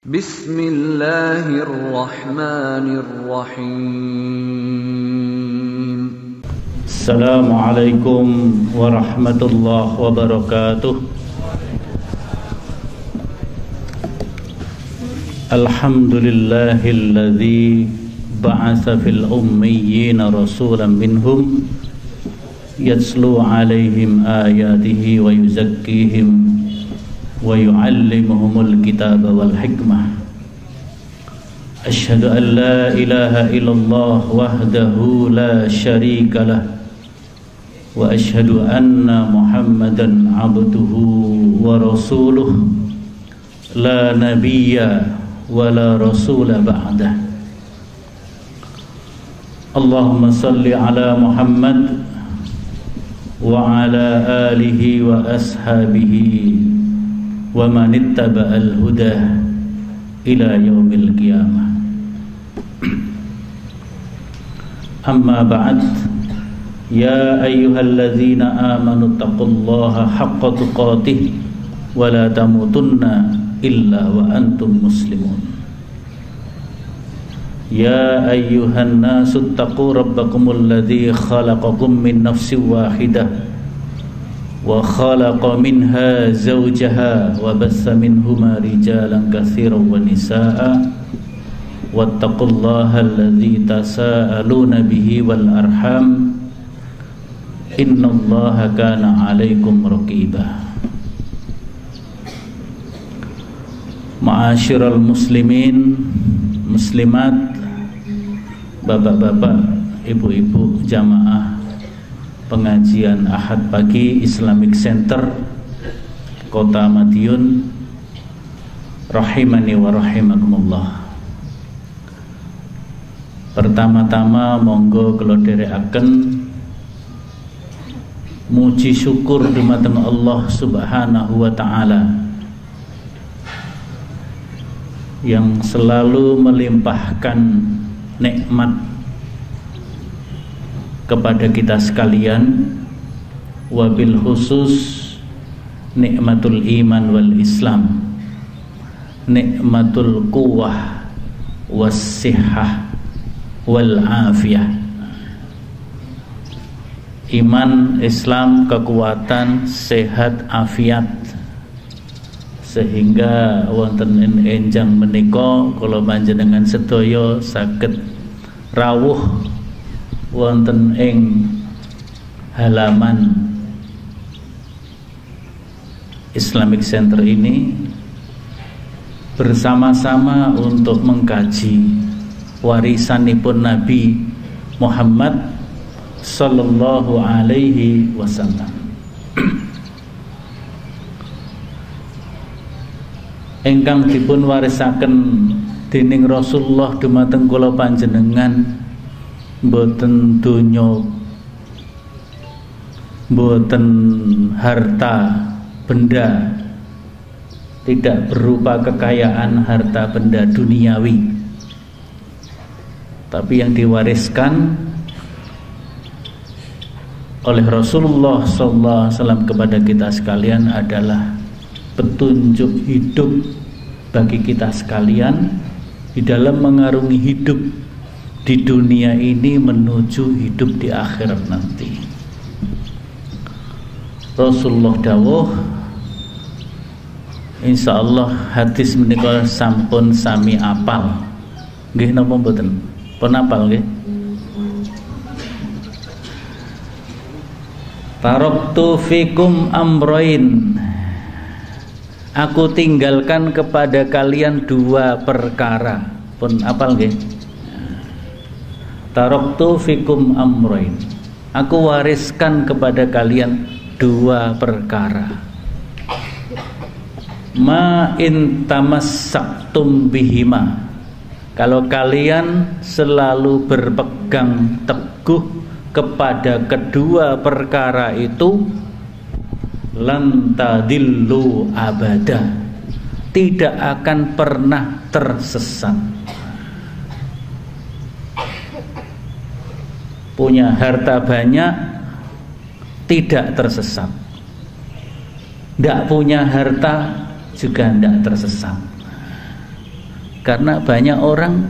Bismillahirrahmanirrahim. Assalamualaikum warahmatullahi wabarakatuh. Alhamdulillahilladzi ba'atsa fil ummiyina rasulan minhum yatslu 'alaihim ayatihi wa yuzakkihim wa yu'allimuhumul kitaba wal hikmah. Asyhadu an la ilaha illallah wahdahu la syarika lah wa asyhadu anna Muhammadan abduhu wa rasuluh la nabiyya wa la rasula ba'dah. Allahumma salli ala Muhammad wa ala alihi wa ashabihi wa man ittaba'al huda ila yaumil qiyamah. Amma ba'd, ya ayyuhalladzina amanu taqullaha haqqa tuqatih wa la tamutunna illa wa antum muslimun. Ya ayyuhan nasu taqu rabbakumul ladzi khalaqakum min nafsin wahidah wa khalaqa minha zawjaha wa bassa minhuma rijalan katsiran wa nisaa'a wattaqullaha alladzi tasaaluna bihi wal arham innallaha kana 'alaikum raqiba. Ma'asyiral muslimin muslimat, bapak-bapak, ibu-ibu jamaah pengajian Ahad pagi Islamic Center Kota Madiun, rahimani wa rahimakumullah. Pertama-tama monggo kula dherekaken muji syukur dumateng Allah Subhanahu wa taala yang selalu melimpahkan nikmat kepada kita sekalian, wabil khusus nikmatul iman wal islam, nikmatul quwwah was sihhah wal afiyah. Iman, Islam, kekuatan, sehat, afiat, sehingga wonten enjang menika kula panjenengan sedaya saged rawuh wonten ing halaman Islamic Center ini bersama-sama untuk mengkaji warisanipun Nabi Muhammad sallallahu alaihi wasallam. Ingkang dipun warisaken dening Rasulullah dumateng kula panjenengan mboten donya, mboten harta benda, tidak berupa kekayaan harta benda duniawi, tapi yang diwariskan oleh Rasulullah SAW kepada kita sekalian adalah petunjuk hidup bagi kita sekalian di dalam mengarungi hidup di dunia ini menuju hidup di akhirat nanti. Rasulullah dawuh, insyaallah hadis menika sampun sami apal. Nggih napa mboten? Pun apal nggih? Taraktu fikum amrain. Aku tinggalkan kepada kalian dua perkara. Pun apal nggih? Taraktu fikum amrain. Aku wariskan kepada kalian dua perkara. Ma in tamassaktum bihima. Kalau kalian selalu berpegang teguh kepada kedua perkara itu, lan tadillu abada, tidak akan pernah tersesat. Punya harta banyak tidak tersesat, tidak punya harta juga tidak tersesat. Karena banyak orang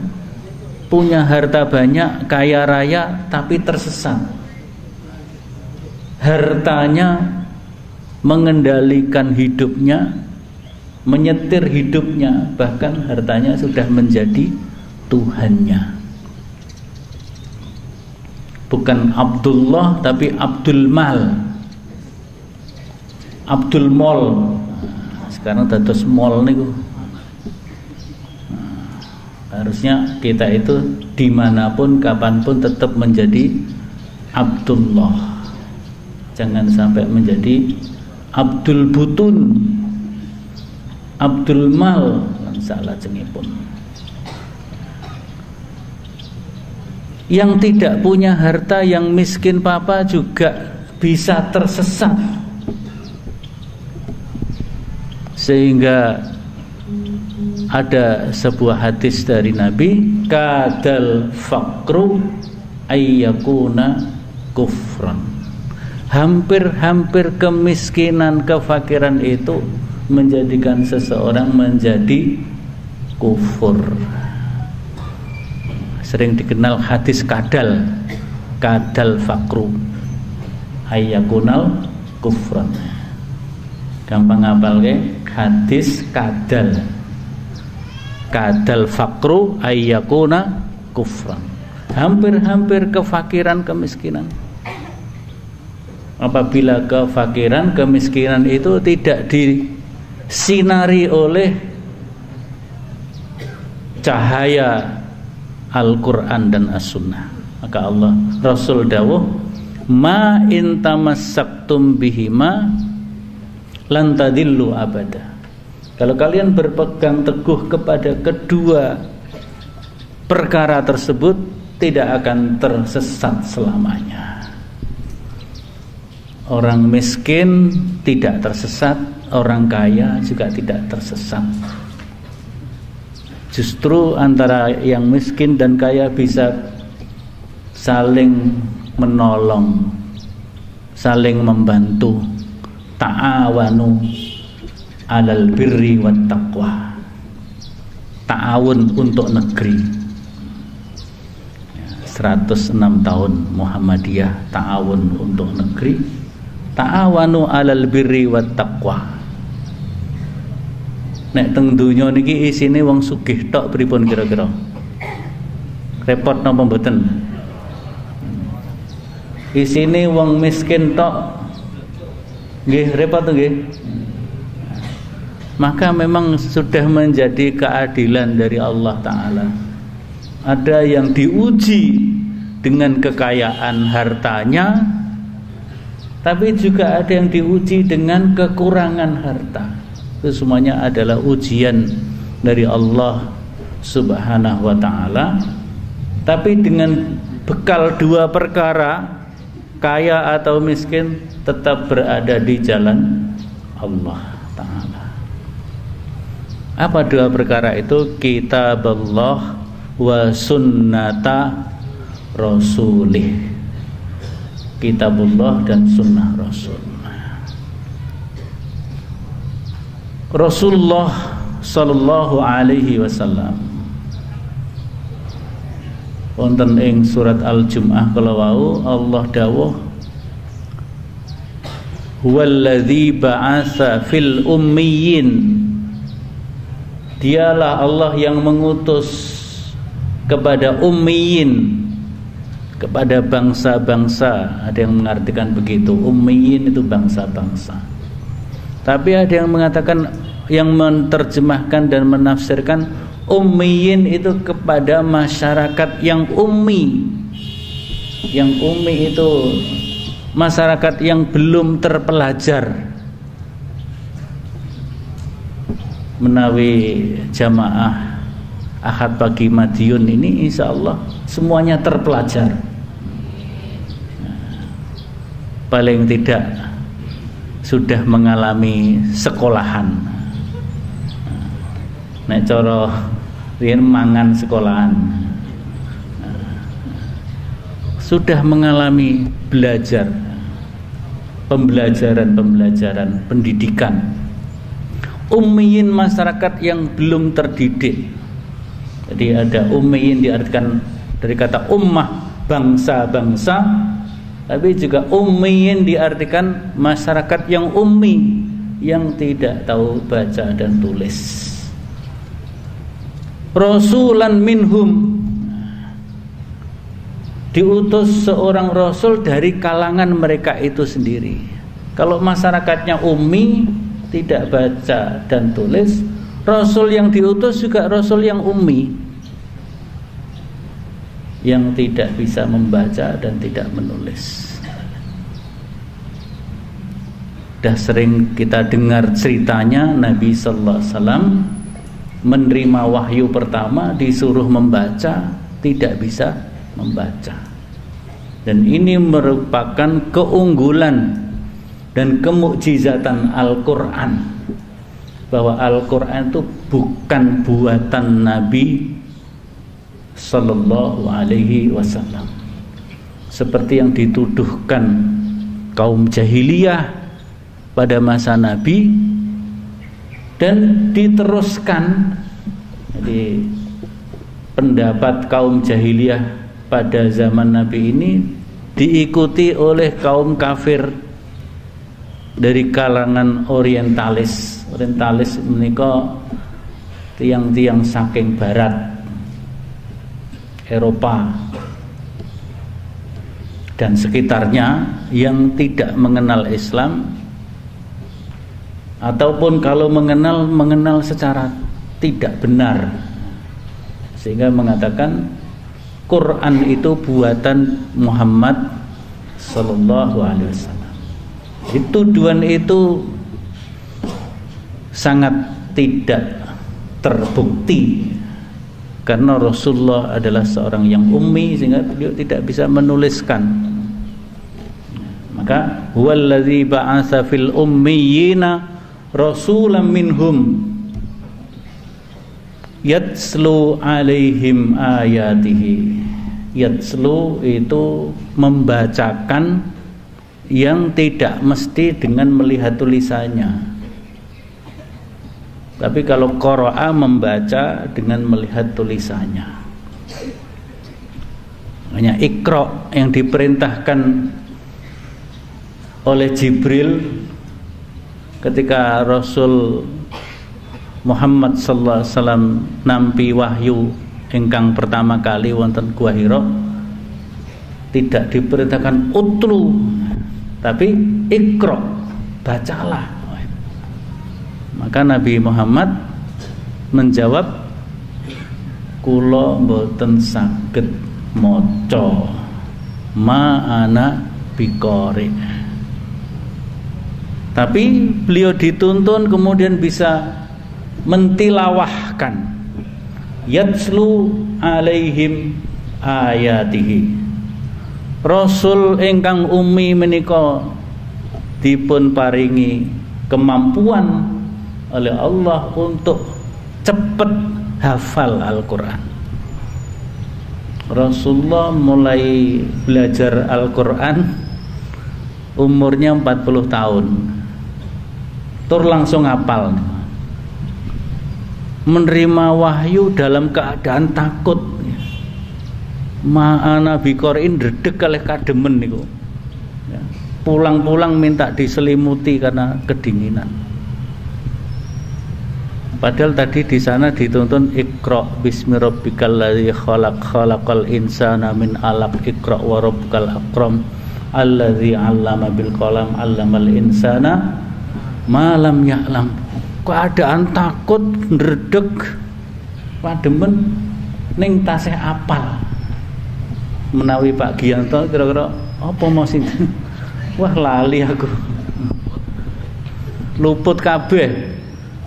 punya harta banyak, kaya raya, tapi tersesat. Hartanya mengendalikan hidupnya, menyetir hidupnya, bahkan hartanya sudah menjadi Tuhannya. Bukan Abdullah tapi Abdul Mal, Abdul Mall. Sekarang dados mall niku. Harusnya kita itu dimanapun kapanpun tetap menjadi Abdullah, jangan sampai menjadi Abdul Butun, Abdul Mal, salah jengipun. Yang tidak punya harta, yang miskin papa juga bisa tersesat. Sehingga ada sebuah hadis dari Nabi, kadal fakru ayyakuna kufran. Hampir-hampir kemiskinan, kefakiran itu menjadikan seseorang menjadi kufur. Sering dikenal hadis kadal, kadal fakru ayyakunal kufran. Gampang ngapal ke hadis kadal, kadal fakru ayyakuna kufran. Hampir-hampir kefakiran, kemiskinan. Apabila kefakiran, kemiskinan itu tidak disinari oleh cahaya Al-Quran dan As-Sunnah, maka Allah Rasul dawuh, ma in tamassaktum bihima lan tadillu abada. Kalau kalian berpegang teguh kepada kedua perkara tersebut, tidak akan tersesat selamanya. Orang miskin tidak tersesat, orang kaya juga tidak tersesat. Justru antara yang miskin dan kaya bisa saling menolong, saling membantu. Ta'awanu alal birri wat taqwa. Ta'awun untuk negeri. 106 tahun Muhammadiyah ta'awun untuk negeri. Ta'awanu alal birri wat taqwa. Nek teng dunya niki isine wong sugih tok pripun kira-kira? Repot napa mboten? Isine wong miskin tok nggih repot nggih. Maka memang sudah menjadi keadilan dari Allah Ta'ala. Ada yang diuji dengan kekayaan hartanya, tapi juga ada yang diuji dengan kekurangan harta. Itu semuanya adalah ujian dari Allah Subhanahu wa Ta'ala. Tapi dengan bekal dua perkara, kaya atau miskin, tetap berada di jalan Allah Ta'ala. Apa dua perkara itu? Kitabullah wa sunnata rasulih. Kitabullah dan sunnah Rasul. Rasulullah sallallahu alaihi wasallam wonten ing surat Al-Jumu'ah kala wau Allah dawuh, huwallazi ba'atsa fil ummiyin. Dialah Allah yang mengutus kepada ummiyin, kepada bangsa-bangsa. Ada yang mengartikan begitu, ummiyin itu bangsa-bangsa. Tapi ada yang mengatakan, yang menerjemahkan dan menafsirkan ummiyin itu kepada masyarakat yang ummi. Yang ummi itu masyarakat yang belum terpelajar. Menawi jamaah Ahad pagi Madiun ini insya Allah semuanya terpelajar. Paling tidak sudah mengalami sekolahan. Nek cara riyen mangan sekolahan. Sudah mengalami belajar, pembelajaran pendidikan. Ummiyin masyarakat yang belum terdidik, Jadi ada ummiyin diartikan dari kata ummah, bangsa-bangsa, tapi juga ummiyin diartikan masyarakat yang ummi, yang tidak tahu baca dan tulis. Rasulan minhum, diutus seorang rasul dari kalangan mereka itu sendiri. Kalau masyarakatnya ummi, tidak baca dan tulis, rasul yang diutus juga rasul yang ummi, yang tidak bisa membaca dan tidak menulis. Sudah sering kita dengar ceritanya Nabi sallallahu alaihi wasallam menerima wahyu pertama, disuruh membaca, tidak bisa membaca. Dan ini merupakan keunggulan dan kemukjizatan Al-Quran, bahwa Al-Quran itu bukan buatan Nabi sallallahu alaihi wasallam seperti yang dituduhkan kaum jahiliyah pada masa Nabi, dan diteruskan. Jadi pendapat kaum jahiliyah pada zaman Nabi ini diikuti oleh kaum kafir dari kalangan orientalis. Orientalis menika tiang-tiang saking barat Eropa dan sekitarnya yang tidak mengenal Islam, ataupun kalau mengenal secara tidak benar, sehingga mengatakan Quran itu buatan Muhammad sallallahu alaihi wasallam. Tuduhan itu sangat tidak terbukti, karena Rasulullah adalah seorang yang ummi sehingga beliau tidak bisa menuliskan. Maka huwallazi ba'atsa fil ummiyina rasulan minhum yatslu alaihim ayatihi. Yatslu itu membacakan, yang tidak mesti dengan melihat tulisannya, tapi kalau qara'a membaca dengan melihat tulisannya. Hanya Iqra yang diperintahkan oleh Jibril ketika Rasul Muhammad sallallahu alaihi wasallam nampi wahyu ingkang pertama kali wonten Gua Hira, tidak diperintahkan utlu, tapi Iqra, bacalah. Maka Nabi Muhammad menjawab, kula mboten saged maca, ma ana biqari. Tapi beliau dituntun kemudian bisa mentilawahkan, yatslu alaihim ayatihi. Rasul ingkang ummi menika dipun paringi kemampuan oleh Allah untuk cepat hafal Al-Quran. Rasulullah mulai belajar Al-Quran umurnya 40 tahun, tur langsung hafal. Menerima wahyu dalam keadaan takut. Ma'ana biqorin redek kalih kademen niku. Ya. Pulang-pulang minta diselimuti karena kedinginan. Padahal tadi di sana dituntun Iqra bismi rabbikal ladzi khalaq khalaqal insana min 'alaq Iqra wa rabbukal akram alladzi 'allama bil qalam 'allamal insana ma lam ya'lam. Keadaan takut ndredeg pademen ning tasih apal. Menawi Pak Giyanto kira-kira apa mau sinten? Wah lali aku. Luput kabeh.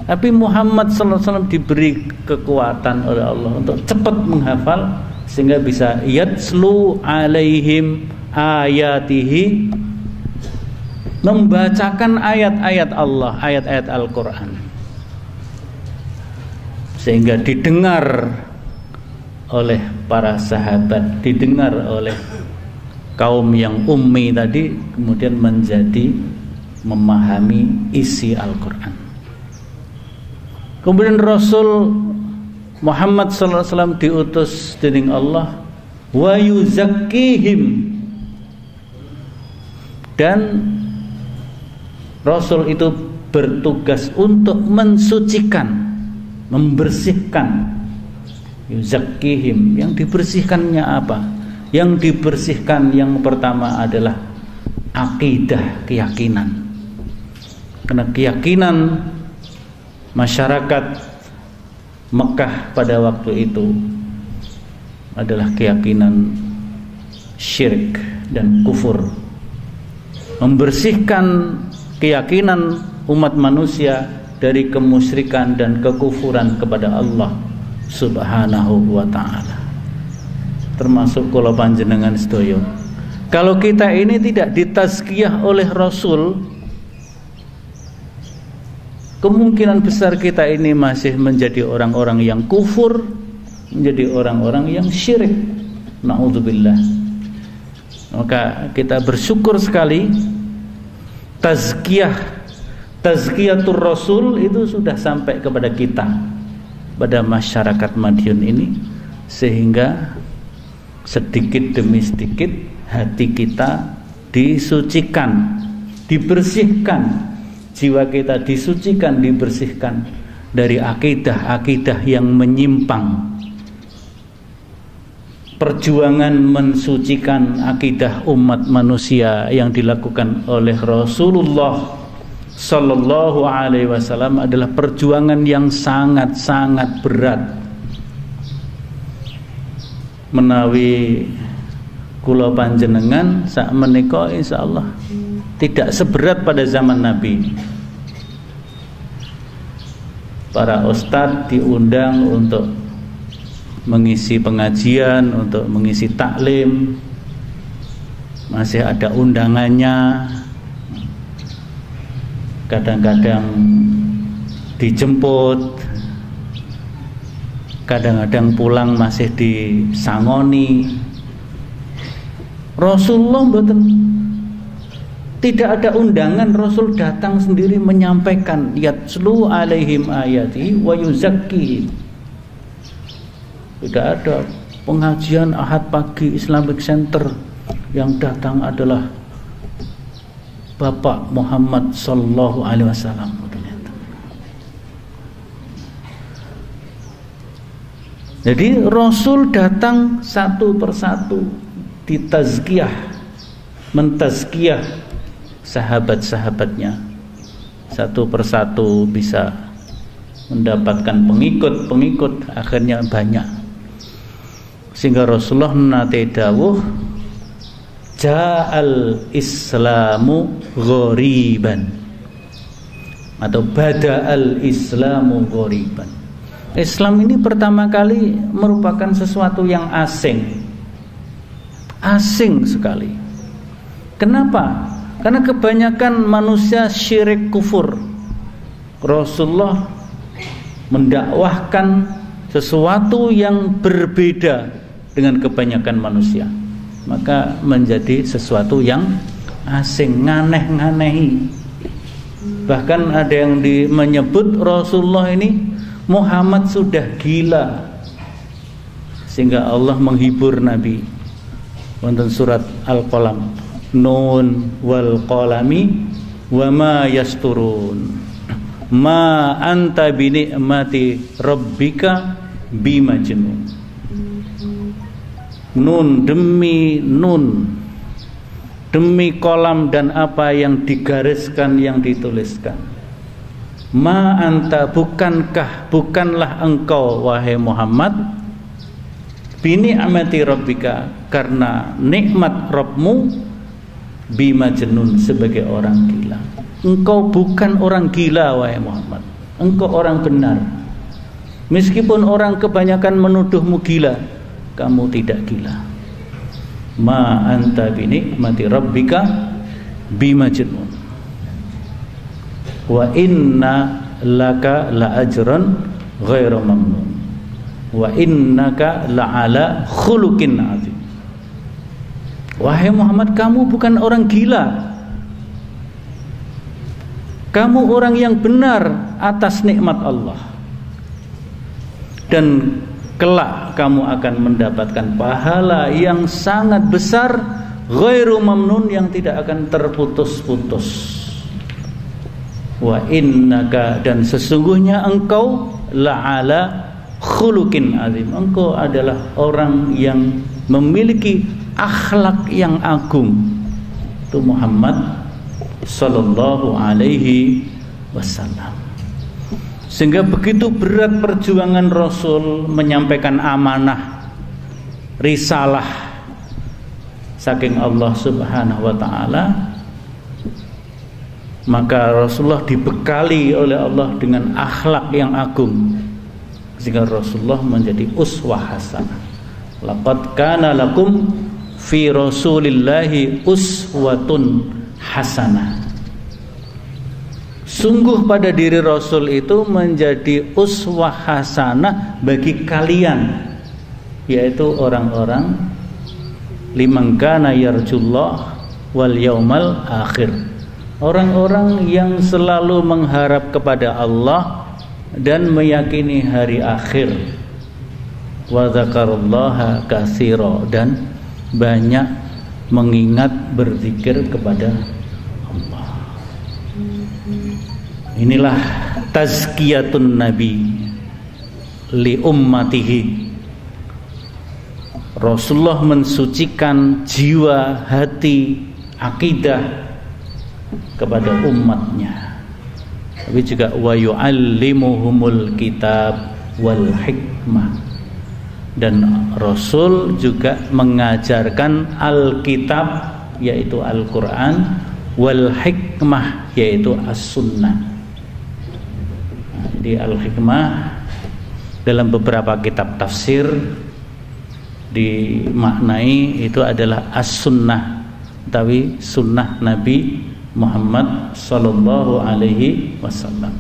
Tapi Muhammad sallallahu alaihi wasallam diberi kekuatan oleh Allah untuk cepat menghafal sehingga bisa yatslu alaihim ayatihi, membacakan ayat-ayat Allah, ayat-ayat Al-Quran, sehingga didengar oleh para sahabat, didengar oleh kaum yang ummi tadi, kemudian menjadi memahami isi Al-Quran. Kemudian Rasul Muhammad sallallahu alaihi wasallam diutus dening Allah wa yuzakkihim, dan Rasul itu bertugas untuk mensucikan, membersihkan. Yuzakkihim, yang dibersihkannya apa? Yang dibersihkan yang pertama adalah akidah, keyakinan. Karena keyakinan masyarakat Mekah pada waktu itu adalah keyakinan syirik dan kufur. Membersihkan keyakinan umat manusia dari kemusyrikan dan kekufuran kepada Allah Subhanahu wa ta'ala, termasuk kula panjenengan sedaya. Kalau kita ini tidak ditazkiyah oleh Rasul, kemungkinan besar kita ini masih menjadi orang-orang yang kufur, menjadi orang-orang yang syirik. Na'udzubillah. Maka kita bersyukur sekali tazkiyatur Rasul itu sudah sampai kepada kita, pada masyarakat Madiun ini, sehingga sedikit demi sedikit hati kita disucikan, dibersihkan, jiwa kita disucikan, dibersihkan dari akidah-akidah yang menyimpang. Perjuangan mensucikan akidah umat manusia yang dilakukan oleh Rasulullah Sallallahu alaihi wasallam adalah perjuangan yang sangat-sangat berat. Menawi kula panjenengan sak menika insyaallah tidak seberat pada zaman Nabi. Para ustadz diundang untuk mengisi pengajian, untuk mengisi taklim, masih ada undangannya. Kadang-kadang dijemput, kadang-kadang pulang masih disangoni. Rasulullah mboten, tidak ada undangan, Rasul datang sendiri menyampaikan, yatslu alaihim ayati wa yuzakki. Tidak ada pengajian Ahad pagi Islamic Center yang datang adalah Bapak Muhammad sallallahu alaihi wasallam. Jadi Rasul datang satu persatu ditazkiyah, mentazkiyah sahabat-sahabatnya. Satu persatu bisa mendapatkan pengikut-pengikut, akhirnya banyak. Sehingga Rasulullah nate dawuh, ja'al islamu ghoriban, atau bada'al islamu ghoriban. Islam ini pertama kali merupakan sesuatu yang asing, asing sekali. Kenapa? Karena kebanyakan manusia syirik kufur. Rasulullah mendakwahkan sesuatu yang berbeda dengan kebanyakan manusia, maka menjadi sesuatu yang asing, nganeh-nganehi. Bahkan ada yang menyebut Rasulullah ini Muhammad sudah gila, sehingga Allah menghibur Nabi. Wonten surat Al-Qalam, Nun wal qalami wa ma yasturun, ma anta bi ni'mati rabbika bimajnun. Nun demi nun, demi kolam dan apa yang digariskan, yang dituliskan. Ma anta, bukanlah engkau wahai Muhammad, bini amati rabbika, karena nikmat Rabbmu, bimajnun, sebagai orang gila. Engkau bukan orang gila wahai Muhammad, engkau orang benar. Meskipun orang kebanyakan menuduhmu gila, kamu tidak gila. Ma anta bini amati rabbika bimajnun. Wa inna laka la ajran ghairu mamnun wa innaka la ala khuluqin azim. Wahai Muhammad, kamu bukan orang gila, kamu orang yang benar atas nikmat Allah. dan kelak kamu akan mendapatkan pahala yang sangat besar, ghairu mamnun, yang tidak akan terputus-putus. Wa innaka, dan sesungguhnya engkau la'ala khuluqin azim, engkau adalah orang yang memiliki akhlak yang agung. Itu Muhammad sallallahu alaihi wasallam. Sehingga begitu berat perjuangan Rasul menyampaikan amanah risalah saking Allah Subhanahu wa taala, maka Rasulullah dibekali oleh Allah dengan akhlak yang agung, sehingga Rasulullah menjadi uswah hasanah. Laqad kana lakum fi Rasulillahi uswatun hasanah. Sungguh pada diri Rasul itu menjadi uswah hasanah bagi kalian, yaitu orang-orang liman kana yarjullah wal yaumal akhir, orang-orang yang selalu mengharap kepada Allah dan meyakini hari akhir. Wa dzakarallaha katsira, dan banyak mengingat berzikir kepada Allah. Inilah tazkiyatun nabi li ummatihi. Rasulullah mensucikan jiwa, hati, akidah kepada umatnya. Tapi juga wa yu'allimuhumul kitab wal hikmah, dan Rasul juga mengajarkan Alkitab yaitu Al-Quran, wal hikmah yaitu as-sunnah. Jadi Al-Hikmah dalam beberapa kitab tafsir dimaknai itu adalah as-sunnah, tapi sunnah Nabi Muhammad sallallahu alaihi wasallam.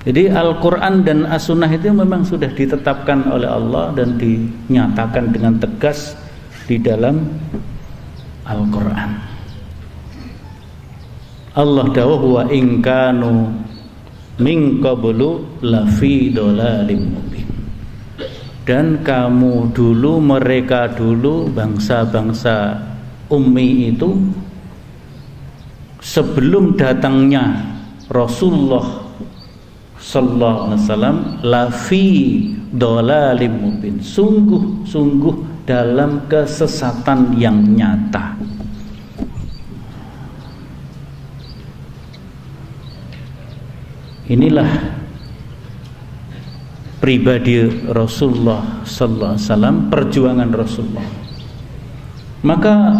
Jadi Al-Quran dan as-sunnah itu memang sudah ditetapkan oleh Allah dan dinyatakan dengan tegas di dalam Al-Quran. Allah dawuh wa in kanu min qablu lafi dhalalim mubin. Dan kamu dulu, mereka dulu, bangsa-bangsa ummi itu, sebelum datangnya Rasulullah sallallahu alaihi wasallam, lafi dhalalim mubin, sungguh-sungguh dalam kesesatan yang nyata. Inilah pribadi Rasulullah sallallahu alaihi wasallam, perjuangan Rasulullah. Maka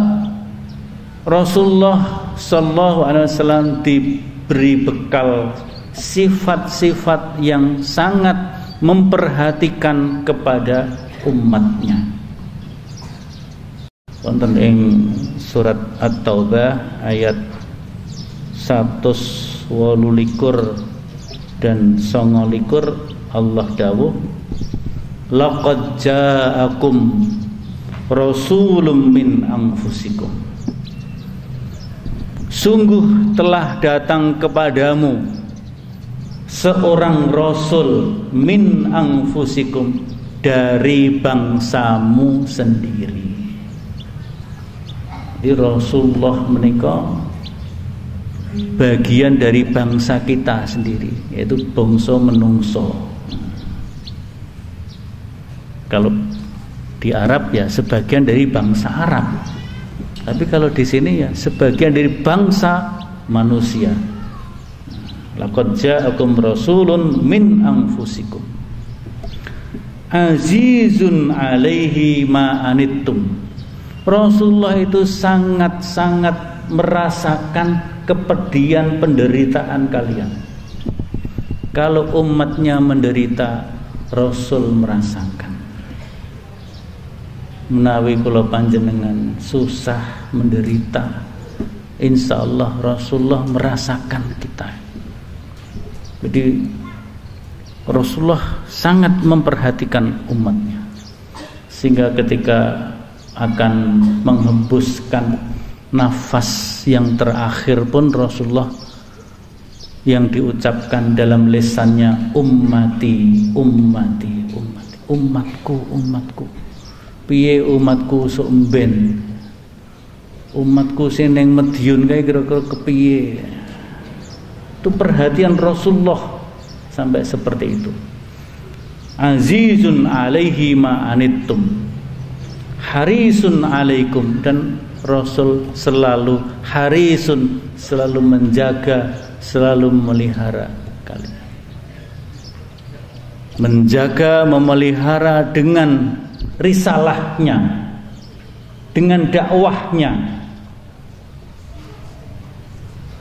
Rasulullah sallallahu alaihi wasallam diberi bekal sifat-sifat yang sangat memperhatikan kepada umatnya. Wonten ing surat At-Taubah ayat 128 dan 29 Allah dawuh, laqad ja'akum rasulun min anfusikum, sungguh telah datang kepadamu seorang rasul min anfusikum, dari bangsamu sendiri. Di Rasulullah menika bagian dari bangsa kita sendiri, yaitu bangsa menungso. Kalau di Arab ya sebagian dari bangsa Arab, tapi kalau di sini ya sebagian dari bangsa manusia. Laqad ja'akum rasulun min anfusikum azizun alaihi ma anittum. Rasulullah itu sangat-sangat merasakan kepedihan penderitaan kalian. Kalau umatnya menderita, Rasul merasakan. Menawi kula panjenengan susah menderita, insya Allah Rasulullah merasakan kita. Jadi Rasulullah sangat memperhatikan umatnya, sehingga ketika akan menghembuskan nafas yang terakhir pun Rasulullah yang diucapkan dalam lisannya ummati, ummati, ummati. umatku. Piye umatku sok mben? Umatku sing ning Madiun kae kira-kira kepiye? Itu perhatian Rasulullah sampai seperti itu. Azizun alaihi ma anittum, harisun alaikum, dan Rasul selalu harisun, selalu menjaga, selalu memelihara kalian. Menjaga, memelihara dengan risalahnya, dengan dakwahnya.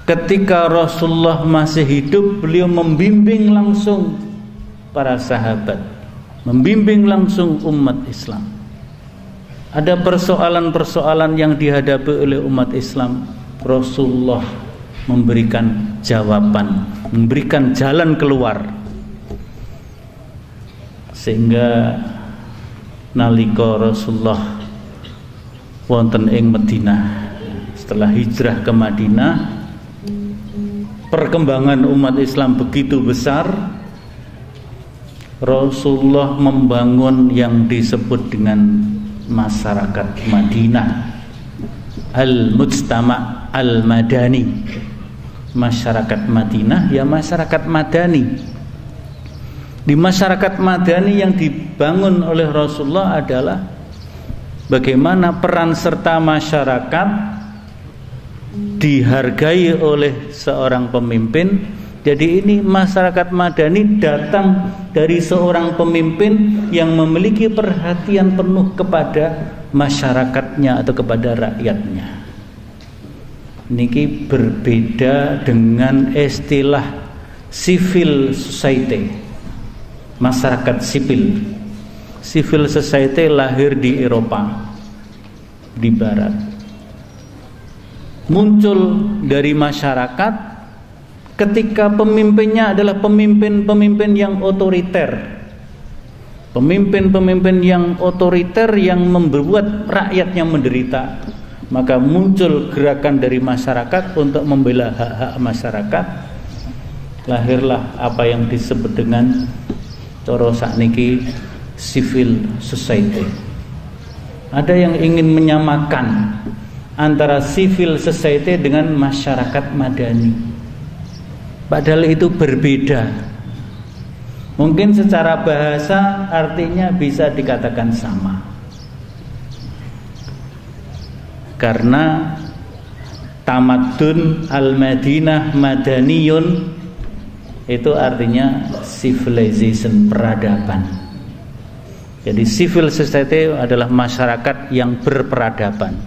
Ketika Rasulullah masih hidup, beliau membimbing langsung para sahabat, membimbing langsung umat Islam. Ada persoalan-persoalan yang dihadapi oleh umat Islam, Rasulullah memberikan jawaban, memberikan jalan keluar. Sehingga nalika Rasulullah wonten ing Madinah, setelah hijrah ke Madinah, perkembangan umat Islam begitu besar. Rasulullah membangun yang disebut dengan masyarakat Madinah, al-mujtama' al-madani. Masyarakat Madinah ya masyarakat madani. Di masyarakat madani yang dibangun oleh Rasulullah adalah bagaimana peran serta masyarakat dihargai oleh seorang pemimpin. Jadi ini masyarakat madani datang dari seorang pemimpin yang memiliki perhatian penuh kepada masyarakatnya atau kepada rakyatnya. Niki berbeda dengan istilah civil society, masyarakat sipil. Civil society lahir di Eropa, di Barat. Muncul dari masyarakat ketika pemimpinnya adalah pemimpin-pemimpin yang otoriter. Pemimpin-pemimpin yang otoriter yang membuat rakyatnya menderita. Maka muncul gerakan dari masyarakat untuk membela hak-hak masyarakat. Lahirlah apa yang disebut dengan cara sakniki civil society. Ada yang ingin menyamakan antara civil society dengan masyarakat madani. Padahal itu berbeda. Mungkin secara bahasa artinya bisa dikatakan sama. Karena tamadun al-Madinah madaniyun itu artinya civilization, peradaban. Jadi civil society adalah masyarakat yang berperadaban.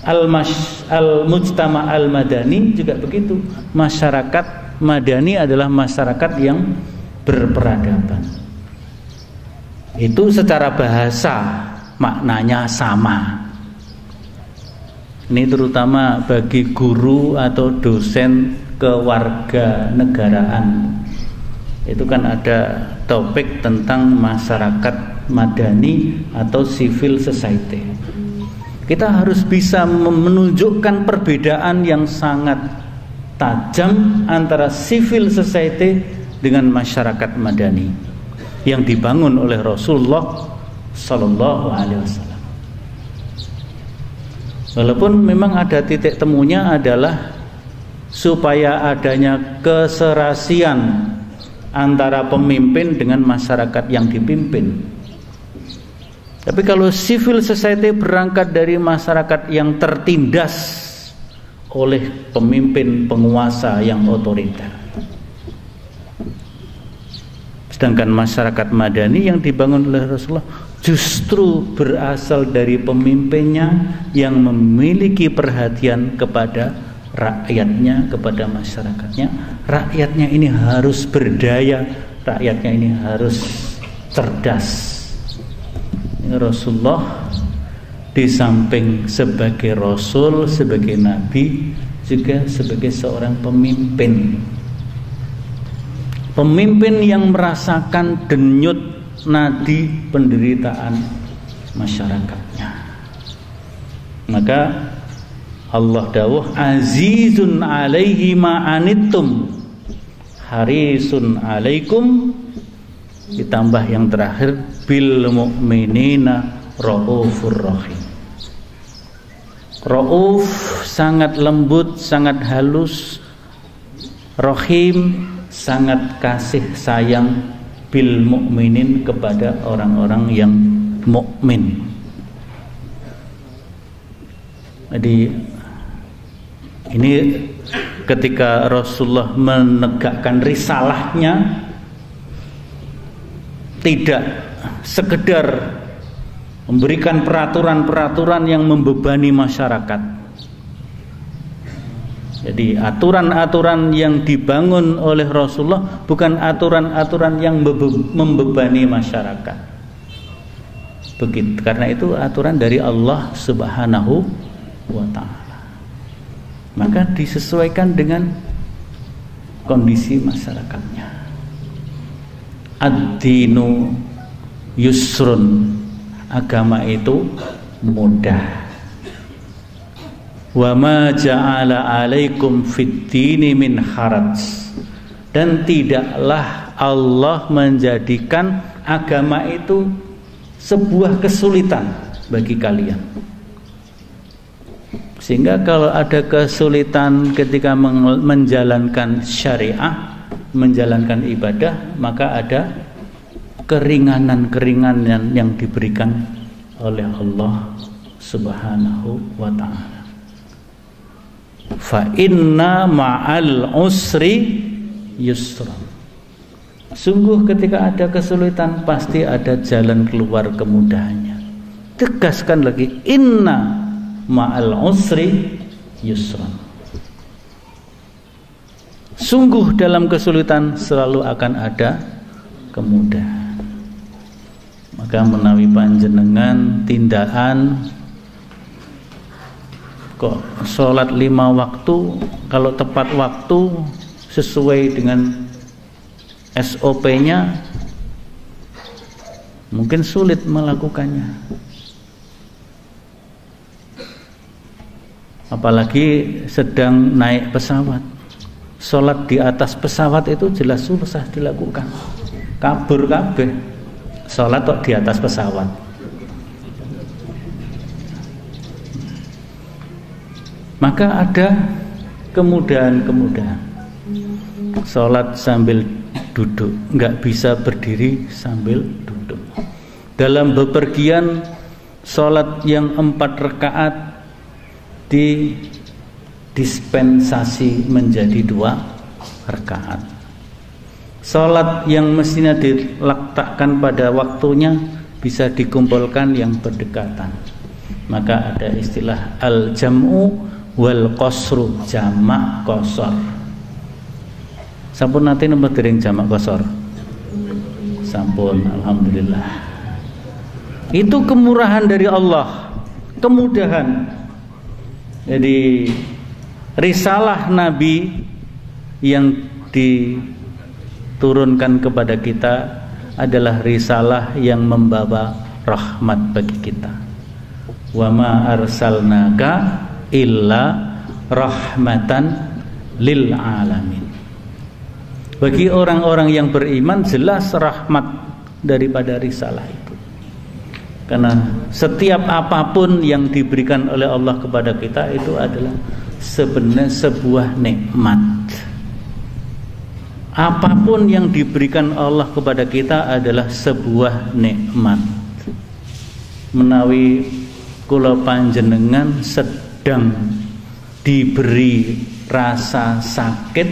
Al-mujtama' al-madani juga begitu. Masyarakat madani adalah masyarakat yang berperadaban. Itu secara bahasa maknanya sama. Ini terutama bagi guru atau dosen kewarganegaraan. Itu kan ada topik tentang masyarakat madani atau civil society. Kita harus bisa menunjukkan perbedaan yang sangat tajam antara civil society dengan masyarakat madani yang dibangun oleh Rasulullah Sallallahu Alaihi Wasallam. Walaupun memang ada titik temunya adalah supaya adanya keserasian antara pemimpin dengan masyarakat yang dipimpin. Tapi kalau civil society berangkat dari masyarakat yang tertindas oleh pemimpin penguasa yang otoriter. Sedangkan masyarakat madani yang dibangun oleh Rasulullah justru berasal dari pemimpinnya yang memiliki perhatian kepada rakyatnya, kepada masyarakatnya. Rakyatnya ini harus berdaya, rakyatnya ini harus cerdas. Rasulullah di samping sebagai Rasul, sebagai Nabi, juga sebagai seorang pemimpin. Pemimpin yang merasakan denyut nadi penderitaan masyarakatnya. Maka Allah dawuh azizun alaihi ma anittum harisun alaikum ditambah yang terakhir bil mu'minina raufur rahim. Rauf sangat lembut, sangat halus, rahim sangat kasih sayang bil mukminin kepada orang-orang yang mukmin. Jadi ini ketika Rasulullah menegakkan risalahnya, tidak sekedar memberikan peraturan-peraturan yang membebani masyarakat. Jadi aturan-aturan yang dibangun oleh Rasulullah bukan aturan-aturan yang membebani masyarakat. Begitu, karena itu aturan dari Allah Subhanahu wa ta'ala. Maka disesuaikan dengan kondisi masyarakatnya. Ad-dinu yusrun, agama itu mudah. Wa ma ja'ala 'alaikum fid-dini min haraj, dan tidaklah Allah menjadikan agama itu sebuah kesulitan bagi kalian. Sehingga kalau ada kesulitan ketika menjalankan syariah, menjalankan ibadah, maka ada keringanan-keringanan yang diberikan oleh Allah Subhanahu wa ta'ala. Fa inna ma'al usri yusra. Sungguh ketika ada kesulitan pasti ada jalan keluar kemudahannya. Tegaskan lagi, inna ma'al usri yusra. Sungguh dalam kesulitan selalu akan ada kemudahan. Maka menawi panjenengan tindakan kok sholat 5 waktu, kalau tepat waktu sesuai dengan SOP-nya, mungkin sulit melakukannya. Apalagi sedang naik pesawat. Sholat di atas pesawat itu jelas susah dilakukan. Kabur kabeh. Sholat kok di atas pesawat. Maka ada kemudahan-kemudahan. Sholat sambil duduk, nggak bisa berdiri sambil duduk. Dalam bepergian, sholat yang 4 rakaat didispensasi menjadi 2 rakaat. Sholat yang mestinya diletakkan pada waktunya bisa dikumpulkan yang berdekatan. Maka ada istilah al-jam'u wal qasru, jamak qasar. Sampun nanti nomor dering jamak qasar. Sampun, alhamdulillah. Itu kemurahan dari Allah, kemudahan. Jadi risalah Nabi yang diturunkan kepada kita adalah risalah yang membawa rahmat bagi kita. Wa ma arsalnaka illa rahmatan lil alamin. Bagi orang-orang yang beriman jelas rahmat daripada risalah itu. Karena setiap apapun yang diberikan oleh Allah kepada kita itu adalah sebenarnya sebuah nikmat. Apapun yang diberikan Allah kepada kita adalah sebuah nikmat. Menawi kula panjenengan sedang diberi rasa sakit,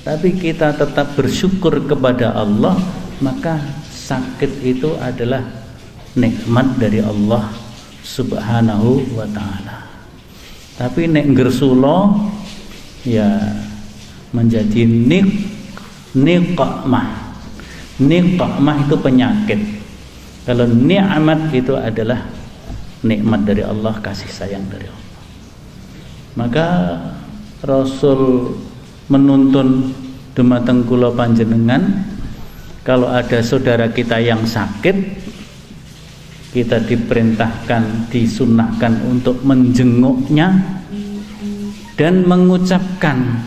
tapi kita tetap bersyukur kepada Allah, maka sakit itu adalah nikmat dari Allah Subhanahu wa ta'ala. Tapi nek ngersulo ya menjadi niqmah. Niqmah itu penyakit. Kalau nikmat itu adalah nikmat dari Allah, kasih sayang dari Allah. Maka Rasul menuntun dumateng kula panjenengan, kalau ada saudara kita yang sakit, kita diperintahkan, disunahkan untuk menjenguknya dan mengucapkan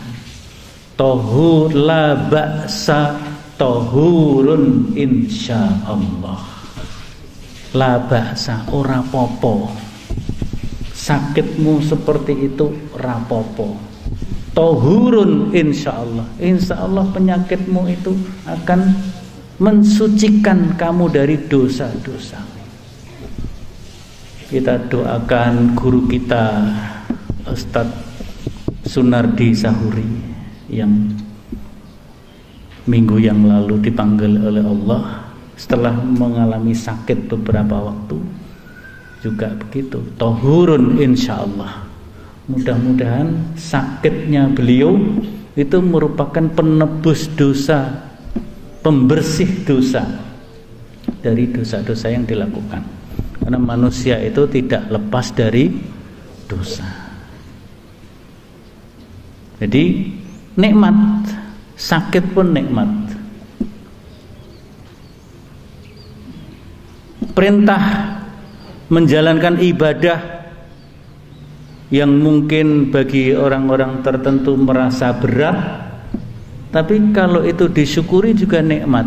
tohu la ba'sa tahurun insyaallah. La ba'sa, ora popo. Sakitmu seperti itu rapopo. Tahurun insyaallah. Insyaallah penyakitmu itu akan mensucikan kamu dari dosa-dosa. Kita doakan guru kita Ustadz Sunardi Sahuri yang minggu yang lalu dipanggil oleh Allah setelah mengalami sakit beberapa waktu, juga begitu. Tahurun insyaallah. Mudah-mudahan sakitnya beliau itu merupakan penebus dosa, pembersih dosa dari dosa-dosa yang dilakukan. Karena manusia itu tidak lepas dari dosa. Jadi nikmat, sakit pun nikmat. Perintah menjalankan ibadah yang mungkin bagi orang-orang tertentu merasa berat, tapi kalau itu disyukuri juga nikmat.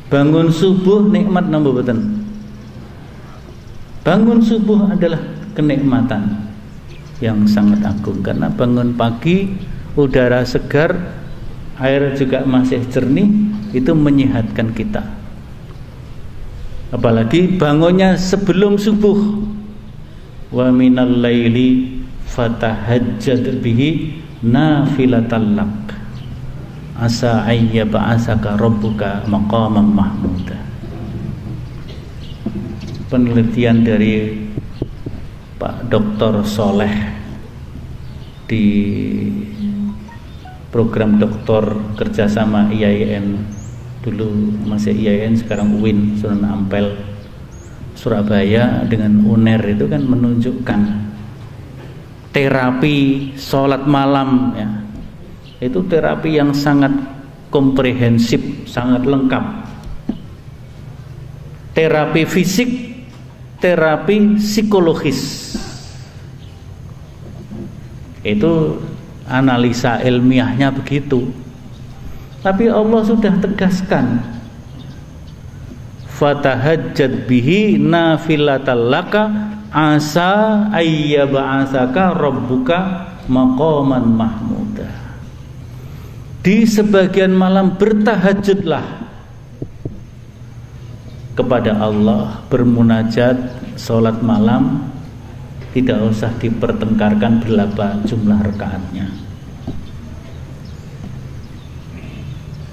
Bangun subuh nikmat nambah boten. Bangun subuh adalah kenikmatan yang sangat agung, karena bangun pagi udara segar, air juga masih jernih, itu menyehatkan kita. Apalagi bangunnya sebelum subuh. Wa minal laili fatahajjad bihi nafilatan lak asa ayya ba'asaka rabbuka maqaman mahmuda. Penelitian dari Pak Dr. Soleh di program doktor kerjasama IAIN, dulu masih IAIN sekarang UIN Sunan Ampel Surabaya dengan UNER, itu kan menunjukkan terapi sholat malam ya. Itu terapi yang sangat komprehensif, sangat lengkap. Terapi fisik, terapi psikologis. Itu analisa ilmiahnya begitu. Tapi Allah sudah tegaskan, fatahajjad bihi nafilatal laka asa ayyab'asaka rabbuka maqaman mahmuda. Di sebagian malam bertahajudlah kepada Allah, bermunajat, sholat malam. Tidak usah dipertengkarkan berapa jumlah rakaatnya.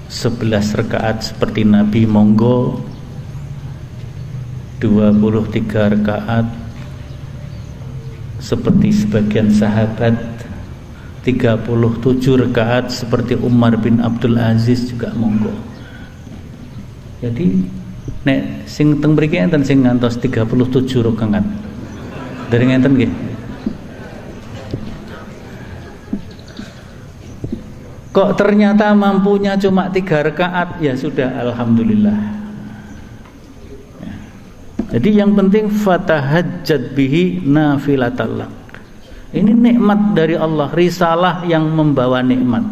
11 rakaat seperti Nabi, monggo. 23 rakaat seperti sebagian sahabat. 37 rakaat seperti Umar bin Abdul Aziz, juga monggo. Jadi nek sing teng mriki enten sing ngantos 37 rakaat. Dari ngenten nggih. Kok ternyata mampunya cuma 3 rakaat, ya sudah, alhamdulillah. Ya. Jadi yang penting fatahajjad bihi nafilatal lak. Ini nikmat dari Allah, risalah yang membawa nikmat.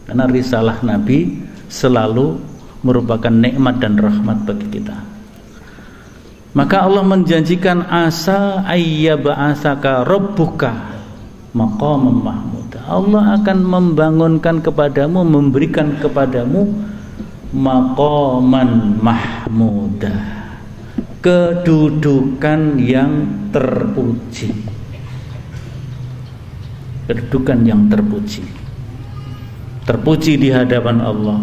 Karena risalah Nabi selalu merupakan nikmat dan rahmat bagi kita. Maka Allah menjanjikan asa ayyab'asaka rabbuka maqaman mahmuda. Allah akan membangunkan kepadamu, memberikan kepadamu maqaman mahmuda, kedudukan yang terpuji. Kedudukan yang terpuji. Terpuji di hadapan Allah,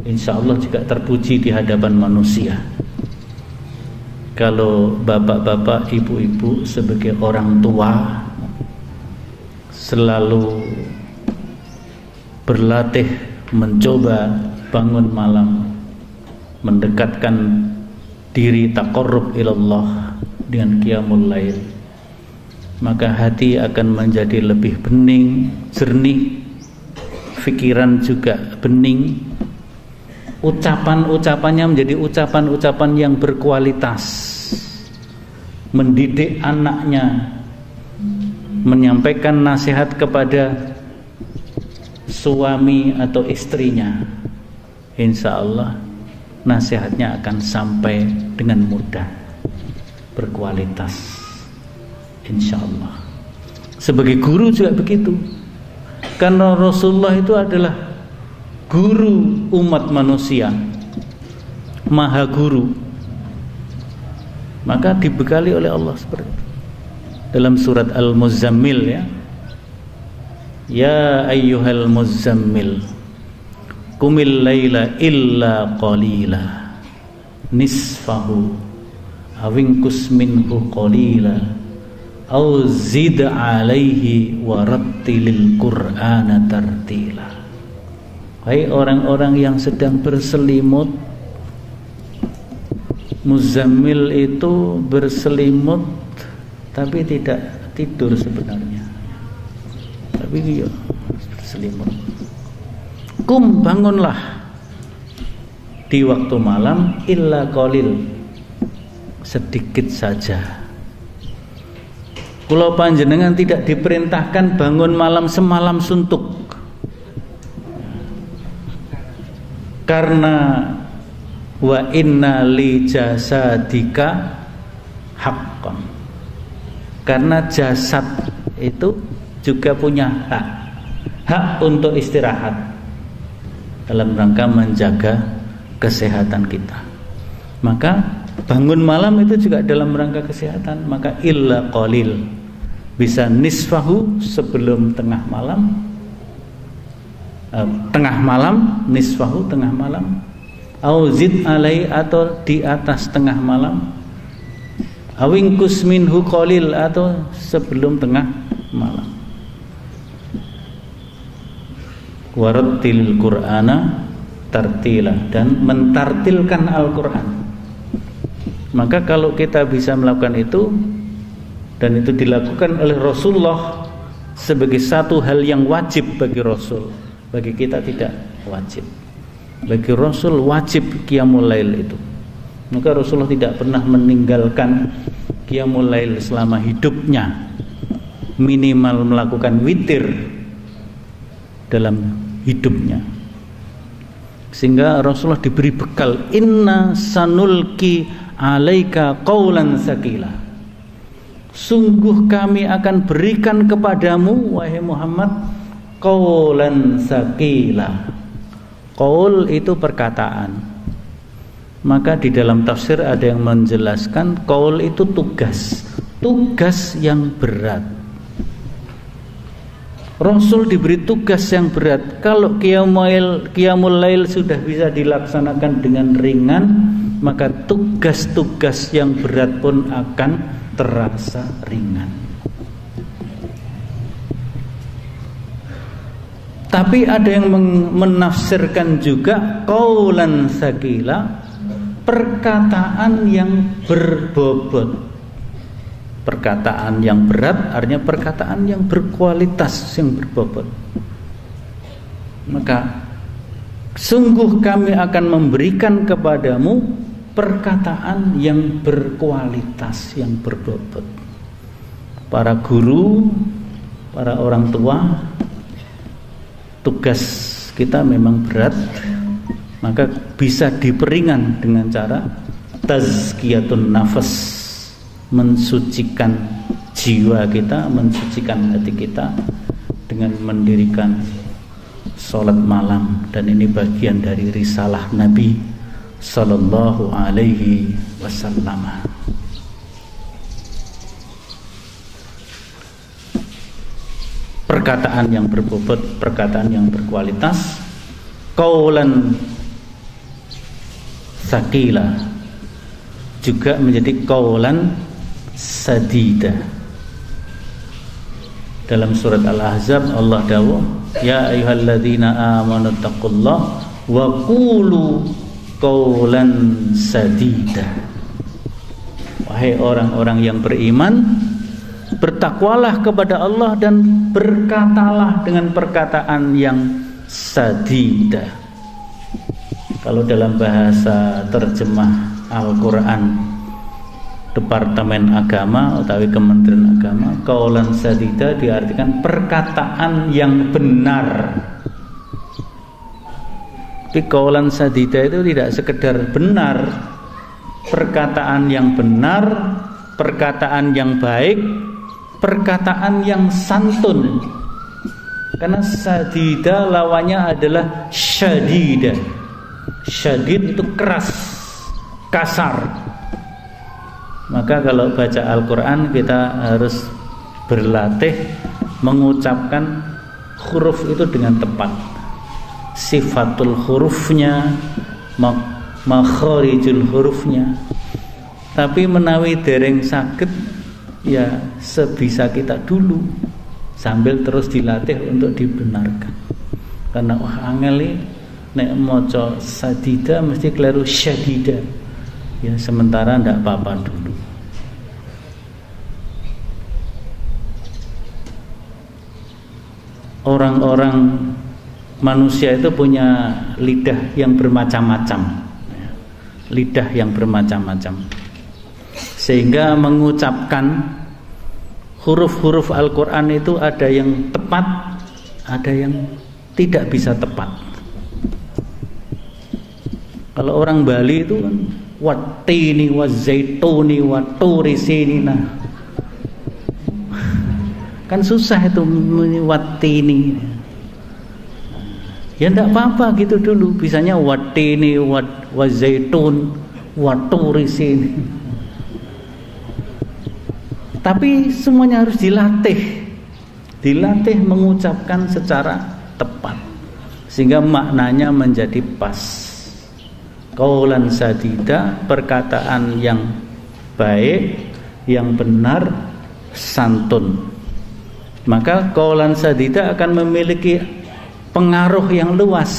insya Allah juga terpuji di hadapan manusia. Kalau bapak-bapak, ibu-ibu sebagai orang tua selalu berlatih mencoba bangun malam, mendekatkan diri taqarrub ilallah dengan qiyamul lail, maka hati akan menjadi lebih bening, jernih, pikiran juga bening, ucapan-ucapannya menjadi ucapan-ucapan yang berkualitas, mendidik anaknya, menyampaikan nasihat kepada suami atau istrinya, insya Allah nasihatnya akan sampai dengan mudah, berkualitas, insya Allah. Sebagai guru juga begitu, karena Rasulullah itu adalah guru umat manusia, maha guru, maka dibekali oleh Allah seperti itu. Dalam surat Al-Muzammil, ya ayyuhal muzammil qumil laila illa qalila nisfahu awinkus minhu qalila aw zid alaihi warattilil qur'ana tartila. Hai orang-orang yang sedang berselimut, muzammil itu berselimut tapi tidak tidur sebenarnya, tapi berselimut. Kum, bangunlah di waktu malam, illa qalil, sedikit saja. Kula panjenengan tidak diperintahkan bangun malam semalam suntuk, karena wa inna li jasadika haqqan, karena jasad itu juga punya hak untuk istirahat dalam rangka menjaga kesehatan kita. Maka bangun malam itu juga dalam rangka kesehatan. Maka illa qalil, bisa nisfahu sebelum tengah malam, nisfahu tengah malam, au zid alai atau di atas tengah malam, awingkus minhu qalil atau sebelum tengah malam. Warattil Qur'ana tartila, dan mentartilkan Al-Quran. Maka kalau kita bisa melakukan itu, dan itu dilakukan oleh Rasulullah sebagai satu hal yang wajib bagi Rasul, bagi kita tidak wajib. Bagi Rasul wajib qiyamul lail itu. Maka Rasulullah tidak pernah meninggalkan qiyamul lail selama hidupnya, minimal melakukan witir dalam hidupnya. Sehingga Rasulullah diberi bekal, inna sanulki alaika qaulan sakila, sungguh kami akan berikan kepadamu wahai Muhammad qaulan sakila. Qaul itu perkataan. Maka di dalam tafsir ada yang menjelaskan qaul itu tugas yang berat. Rasul diberi tugas yang berat. Kalau qiyamul lail sudah bisa dilaksanakan dengan ringan, maka tugas-tugas yang berat pun akan terasa ringan. Tapi ada yang menafsirkan juga qaulan sakila, perkataan yang berbobot. Perkataan yang berat artinya perkataan yang berkualitas, yang berbobot. Maka sungguh kami akan memberikan kepadamu perkataan yang berkualitas, yang berbobot. Para guru, para orang tua, tugas kita memang berat, maka bisa diperingan dengan cara tazkiyatun nafas, mensucikan jiwa kita, mensucikan hati kita dengan mendirikan sholat malam. Dan ini bagian dari risalah Nabi Sallallahu Alaihi Wasallam. Perkataan yang berbobot, perkataan yang berkualitas, qaulan sakila, juga menjadi qaulan sadida. Dalam surat Al-Ahzab Allah dawuh, ya ayyuhalladzina amanu taqullaha wa qulu qaulan sadida. Wahai orang-orang yang beriman, bertakwalah kepada Allah dan berkatalah dengan perkataan yang sadida. Kalau dalam bahasa terjemah Al-Quran Departemen Agama atau Kementerian Agama, qaulan sadida diartikan perkataan yang benar, Tapi qaulan sadida itu tidak sekedar benar, perkataan yang benar, perkataan yang baik, perkataan yang santun. Karena sadida lawannya adalah syadida. Syadid itu keras, kasar. Maka kalau baca Al-Quran kita harus berlatih mengucapkan huruf itu dengan tepat. Sifatul hurufnya, makharijul hurufnya. Tapi menawi dereng saged ya sebisa kita dulu, sambil terus dilatih untuk dibenarkan. Karena angel nek maca sadida mesti keliru syadida. Ya sementara ndak apa-apa dulu. Orang-orang manusia itu punya lidah yang bermacam-macam, lidah yang bermacam-macam, sehingga mengucapkan huruf-huruf Al-Quran itu ada yang tepat, ada yang tidak bisa tepat. Kalau orang Bali itu kan watini wazaituni waturisini, kan susah itu watini. Ya enggak apa-apa gitu dulu, bisanya watini wazaitun waturisin. Tapi semuanya harus dilatih mengucapkan secara tepat sehingga maknanya menjadi pas. Qaulan sadida, perkataan yang baik, yang benar, santun. Maka qaulan sadida akan memiliki pengaruh yang luas.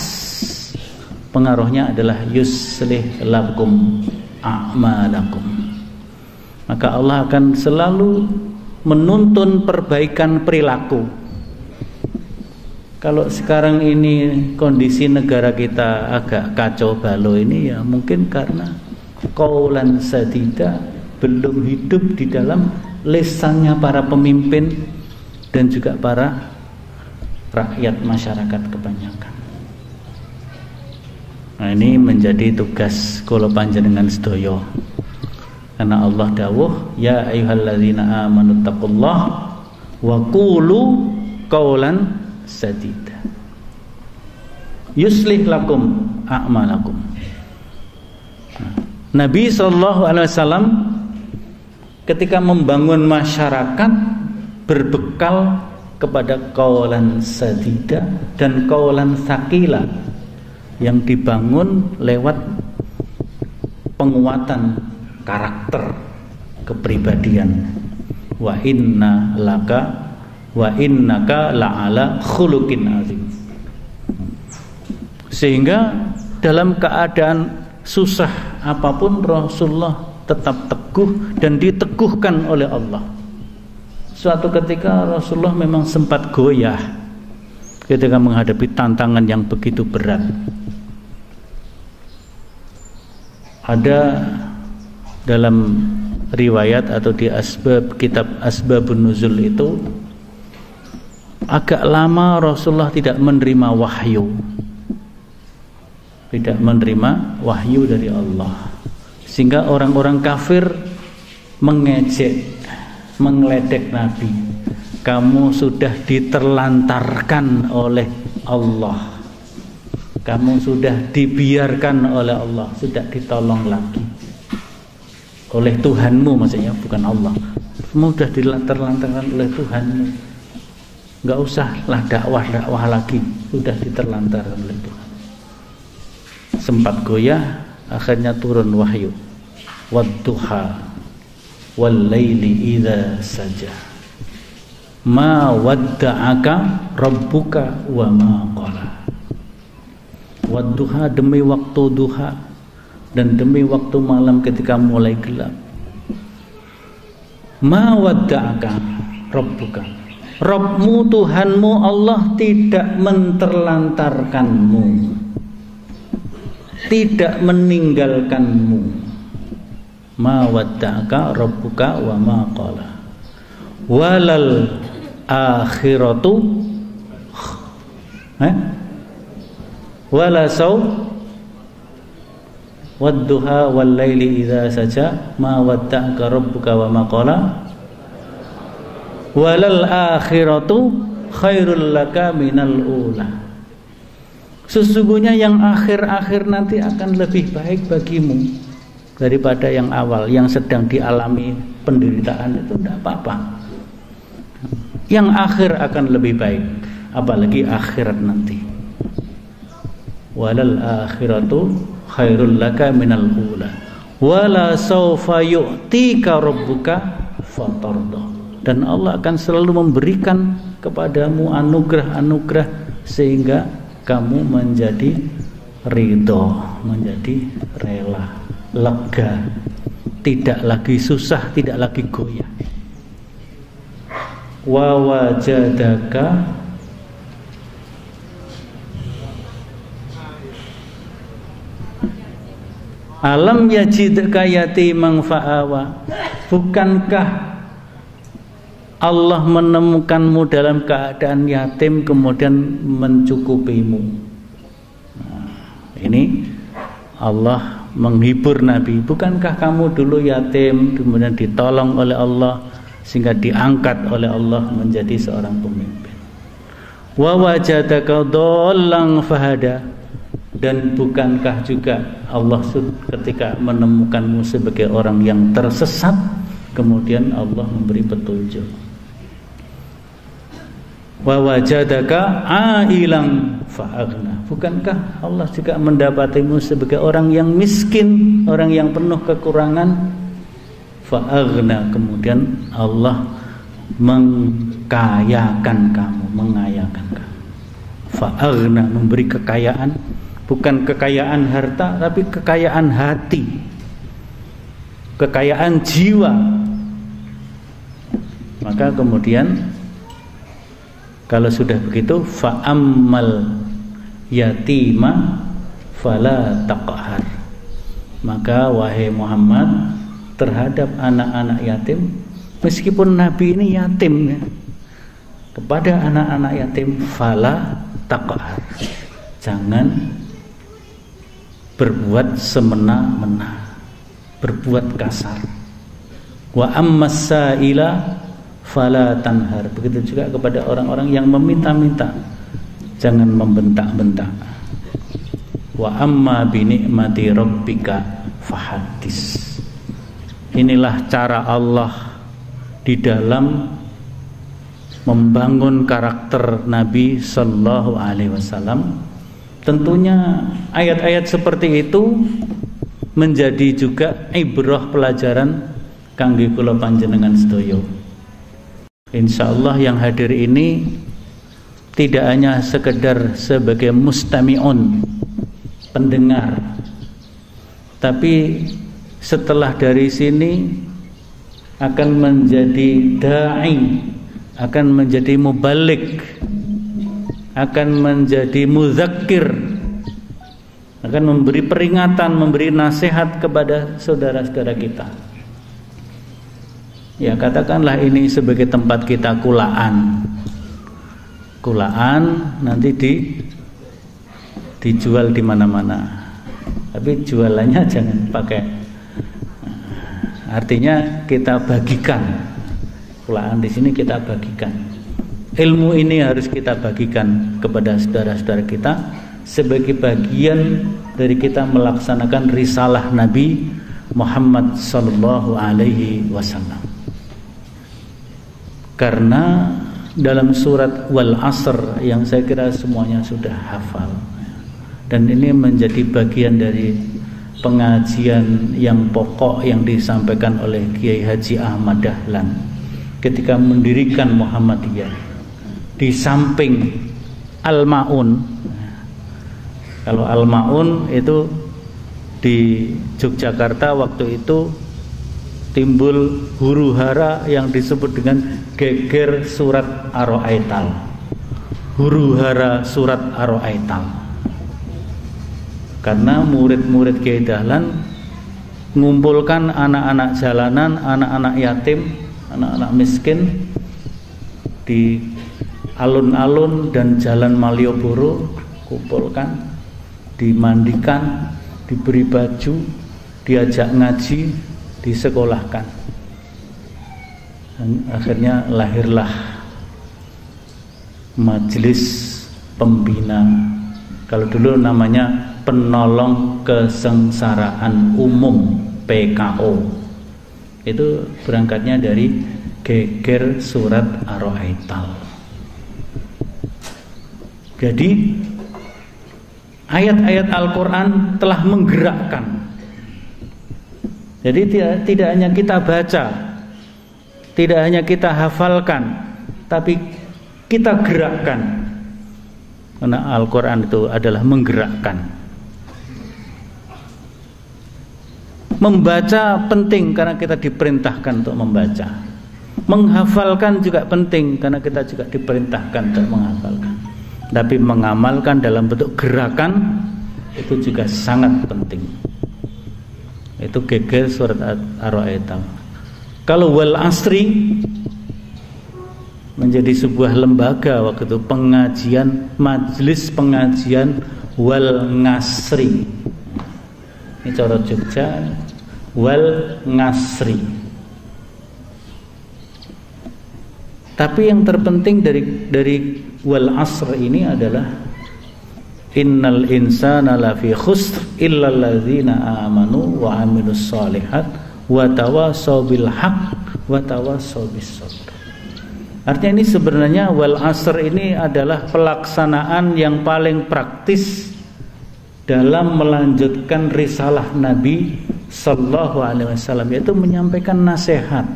Pengaruhnya adalah yuslih lakum a'malakum. Maka Allah akan selalu menuntun perbaikan perilaku. Kalau sekarang ini kondisi negara kita agak kacau balau ini, ya mungkin karena qaulan sadida belum hidup di dalam lisannya para pemimpin dan juga para rakyat masyarakat kebanyakan. Nah, ini menjadi tugas kula panjenengan sedaya. Karena Allah dawuh, ya ayyuhalladzina amanu taqullaha wa qulu qaulan sadida yuslih lakum a'malakum. Nabi SAW ketika membangun masyarakat berbekal kepada qaulan sadida dan qaulan tsaqila yang dibangun lewat penguatan karakter kepribadian. Wa inna laka wa innaka la'ala khuluqin azim. Sehingga dalam keadaan susah apapun Rasulullah tetap teguh dan diteguhkan oleh Allah. Suatu ketika Rasulullah memang sempat goyah ketika menghadapi tantangan yang begitu berat. Ada dalam riwayat atau di kitab Asbabun Nuzul itu agak lama Rasulullah tidak menerima wahyu, tidak menerima wahyu dari Allah, sehingga orang-orang kafir mengejek, mengledek Nabi. Kamu sudah diterlantarkan oleh Allah, kamu sudah dibiarkan oleh Allah, sudah ditolong lagi oleh Tuhanmu, maksudnya bukan Allah. Kamu sudah diterlantarkan oleh Tuhanmu, nggak usahlah dakwah lagi, sudah diterlantarkan oleh Tuhan. Sempat goyah, akhirnya turun wahyu. Wadduha wal laili idza saja ma wadda'aka rabbuka wa ma qala. Wadduha, demi waktu duha dan demi waktu malam ketika mulai gelap. Ma wadda'aka rabbuka, Rabbmu, Tuhanmu Allah tidak menterlantarkanmu, tidak meninggalkanmu. Ma wadda'aka rabbuka wa ma qala walal akhiratu wala saw wadduha wal laili idza saja ma wadda'aka rabbuka wa ma qala walal akhiratu khairul laka minal ula. Sesungguhnya yang akhir-akhir nanti akan lebih baik bagimu daripada yang awal. Yang sedang dialami penderitaan itu tidak apa-apa. Yang akhir akan lebih baik, apalagi akhirat nanti. Walal akhiratu khairul laka minal ula wala sawfa yu'tika rabbuka fatarda. Dan Allah akan selalu memberikan kepadamu anugerah-anugerah sehingga kamu menjadi ridho, menjadi rela, lega, tidak lagi susah, tidak lagi goyah. Wa wajadaka alam yajidka yatiman fa'awa. Bukankah Allah menemukanmu dalam keadaan yatim kemudian mencukupimu? Nah, ini Allah menghibur Nabi. Bukankah kamu dulu yatim kemudian ditolong oleh Allah sehingga diangkat oleh Allah menjadi seorang pemimpin? Wa wajadaka dhallan fahada. Dan bukankah juga Allah ketika menemukanmu sebagai orang yang tersesat kemudian Allah memberi petunjuk? Wa wajadaka ailan fa'aghna. Bukankah Allah juga mendapatimu sebagai orang yang miskin, orang yang penuh kekurangan? Fa'aghna, kemudian Allah mengkayakan kamu, mengayakan kamu. Fa'aghna, memberi kekayaan, bukan kekayaan harta tapi kekayaan hati, kekayaan jiwa. Maka kemudian kalau sudah begitu, fa'ammal yatima fala taqhar. Maka wahai Muhammad, terhadap anak-anak yatim, meskipun Nabi ini yatim ya, kepada anak-anak yatim fala taqhar. Jangan berbuat semena-mena, berbuat kasar. Wa ammas sa'ila fala tanhar. Begitu juga kepada orang-orang yang meminta-minta, jangan membentak-bentak. Wa amma bi ni'mati rabbika fahaddis. Inilah cara Allah di dalam membangun karakter Nabi sallallahu alaihi wasallam. Tentunya ayat-ayat seperti itu menjadi juga ibrah pelajaran kangge kula panjenengan sedaya. Insyaallah yang hadir ini tidak hanya sekedar sebagai mustami'un, pendengar, tapi setelah dari sini akan menjadi da'i, akan menjadi mubalik, akan menjadi muzakkir, akan memberi peringatan, memberi nasihat kepada saudara-saudara kita. Ya, katakanlah ini sebagai tempat kita kulaan. Kulaan nanti dijual di mana-mana. Tapi jualannya jangan pakai. Artinya kita bagikan. Kulaan di sini kita bagikan. Ilmu ini harus kita bagikan kepada saudara-saudara kita sebagai bagian dari kita melaksanakan risalah Nabi Muhammad sallallahu alaihi wasallam. Karena dalam surat Wal Asr yang saya kira semuanya sudah hafal, dan ini menjadi bagian dari pengajian yang pokok yang disampaikan oleh Kiai Haji Ahmad Dahlan ketika mendirikan Muhammadiyah. Di samping Al-Ma'un, kalau Al-Ma'un itu di Yogyakarta waktu itu timbul huru hara yang disebut dengan geger surat Ar-Ra'aital. Huru hara surat Ar-Ra'aital. Karena murid-murid Kiai Dahlan mengumpulkan anak-anak jalanan, anak-anak yatim, anak-anak miskin di alun-alun dan jalan Malioboro, kumpulkan dimandikan, diberi baju, diajak ngaji, disekolahkan. Dan akhirnya lahirlah majelis pembina, kalau dulu namanya penolong kesengsaraan umum, PKO. Itu berangkatnya dari geger surat Ar-Ra'aital. Jadi ayat-ayat Al-Quran telah menggerakkan. Jadi tidak hanya kita baca, tidak hanya kita hafalkan, tapi kita gerakkan. Karena Al-Quran itu adalah menggerakkan. Membaca penting karena kita diperintahkan untuk membaca. Menghafalkan juga penting karena kita juga diperintahkan untuk menghafalkan. Tapi mengamalkan dalam bentuk gerakan itu juga sangat penting. Itu geger surat Ar-Ra'aital. Kalau wal asri menjadi sebuah lembaga waktu itu, pengajian, majelis pengajian wal ngasri. Ini cara Jogja, wal ngasri. Tapi yang terpenting dari wal asr ini adalah innal insana lafi khusr illal ladzina amanu wa amilus shalihat wa tawasaw bil haqq wa tawasaw bis sabr. Artinya ini sebenarnya wal asr ini adalah pelaksanaan yang paling praktis dalam melanjutkan risalah Nabi sallallahu alaihi wasallam, yaitu menyampaikan nasihat.